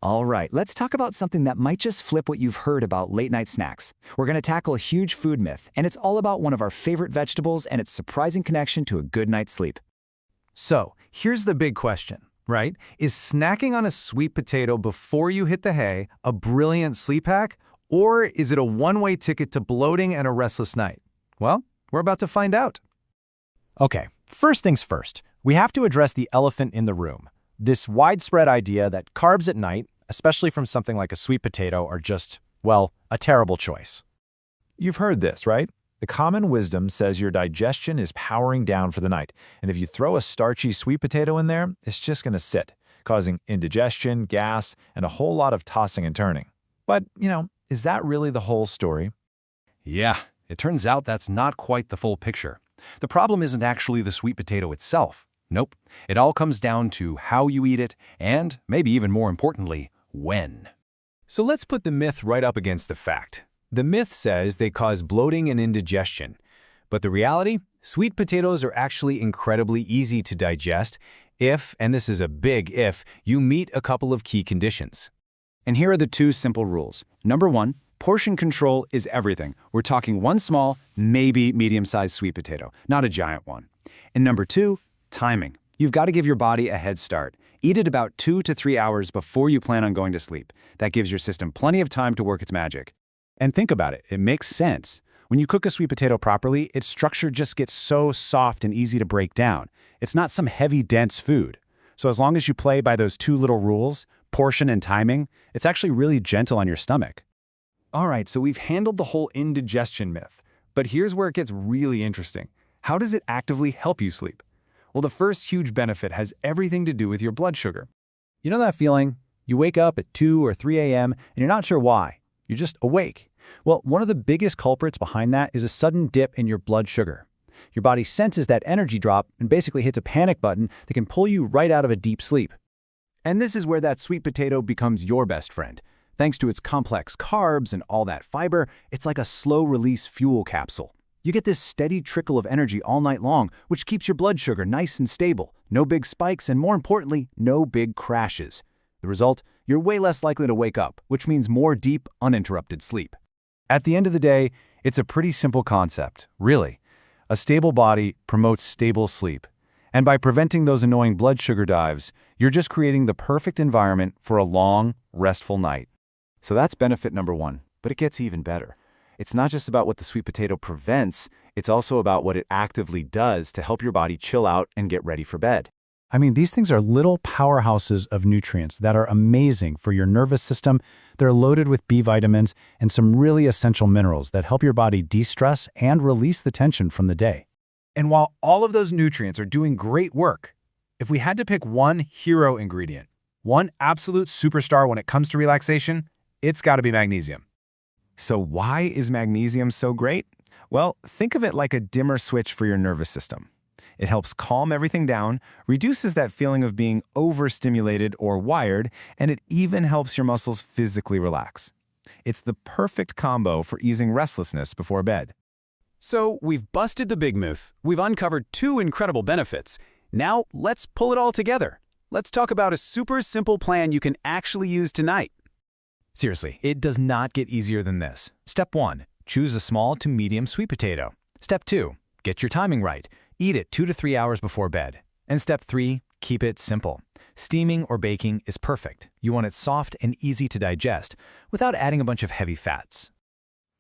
All right, let's talk about something that might just flip what you've heard about late-night snacks. We're going to tackle a huge food myth, and it's all about one of our favorite vegetables and its surprising connection to a good night's sleep. So, here's the big question, right? Is snacking on a sweet potato before you hit the hay a brilliant sleep hack, or is it a one-way ticket to bloating and a restless night? Well, we're about to find out. Okay, first things first, we have to address the elephant in the room. This widespread idea that carbs at night, especially from something like a sweet potato, are just, well, a terrible choice. You've heard this, right? The common wisdom says your digestion is powering down for the night, and if you throw a starchy sweet potato in there, it's just going to sit, causing indigestion, gas, and a whole lot of tossing and turning. But, is that really the whole story? Yeah, it turns out that's not quite the full picture. The problem isn't actually the sweet potato itself. Nope. It all comes down to how you eat it and, maybe even more importantly, when. So let's put the myth right up against the fact. The myth says they cause bloating and indigestion. But the reality? Sweet potatoes are actually incredibly easy to digest if, and this is a big if, you meet a couple of key conditions. And here are the two simple rules. Number one, portion control is everything. We're talking one small, maybe medium-sized sweet potato, not a giant one. And number two, timing. You've got to give your body a head start. Eat it about 2 to 3 hours before you plan on going to sleep. That gives your system plenty of time to work its magic. And think about it, it makes sense. When you cook a sweet potato properly, its structure just gets so soft and easy to break down. It's not some heavy, dense food. So as long as you play by those two little rules, portion and timing, it's actually really gentle on your stomach. All right, so we've handled the whole indigestion myth. But here's where it gets really interesting. How does it actively help you sleep? Well, the first huge benefit has everything to do with your blood sugar. You know that feeling? You wake up at 2 or 3 a.m. and you're not sure why. You're just awake. Well, one of the biggest culprits behind that is a sudden dip in your blood sugar. Your body senses that energy drop and basically hits a panic button that can pull you right out of a deep sleep. And this is where that sweet potato becomes your best friend. Thanks to its complex carbs and all that fiber, it's like a slow-release fuel capsule. You get this steady trickle of energy all night long, which keeps your blood sugar nice and stable. No big spikes, and more importantly, no big crashes. The result? You're way less likely to wake up, which means more deep, uninterrupted sleep. At the end of the day, it's a pretty simple concept, really. A stable body promotes stable sleep. And by preventing those annoying blood sugar dives, you're just creating the perfect environment for a long, restful night. So that's benefit number one, but it gets even better. It's not just about what the sweet potato prevents, it's also about what it actively does to help your body chill out and get ready for bed. I mean, these things are little powerhouses of nutrients that are amazing for your nervous system. They're loaded with B vitamins and some really essential minerals that help your body de-stress and release the tension from the day. And while all of those nutrients are doing great work, if we had to pick one hero ingredient, one absolute superstar when it comes to relaxation, it's got to be magnesium. So why is magnesium so great? Well, think of it like a dimmer switch for your nervous system. It helps calm everything down, reduces that feeling of being overstimulated or wired, and it even helps your muscles physically relax. It's the perfect combo for easing restlessness before bed. So we've busted the big myth. We've uncovered two incredible benefits. Now let's pull it all together. Let's talk about a super simple plan you can actually use tonight. Seriously, it does not get easier than this. Step 1, choose a small to medium sweet potato. Step 2, get your timing right. Eat it 2 to 3 hours before bed. And step 3, keep it simple. Steaming or baking is perfect. You want it soft and easy to digest without adding a bunch of heavy fats.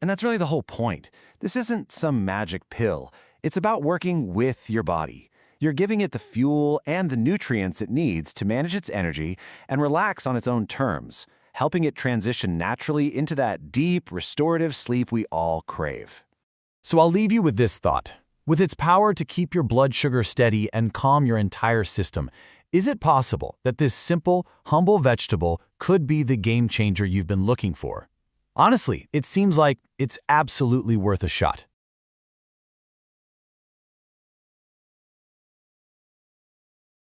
And that's really the whole point. This isn't some magic pill. It's about working with your body. You're giving it the fuel and the nutrients it needs to manage its energy and relax on its own terms, helping it transition naturally into that deep, restorative sleep we all crave. So I'll leave you with this thought. With its power to keep your blood sugar steady and calm your entire system, is it possible that this simple, humble vegetable could be the game changer you've been looking for? Honestly, it seems like it's absolutely worth a shot.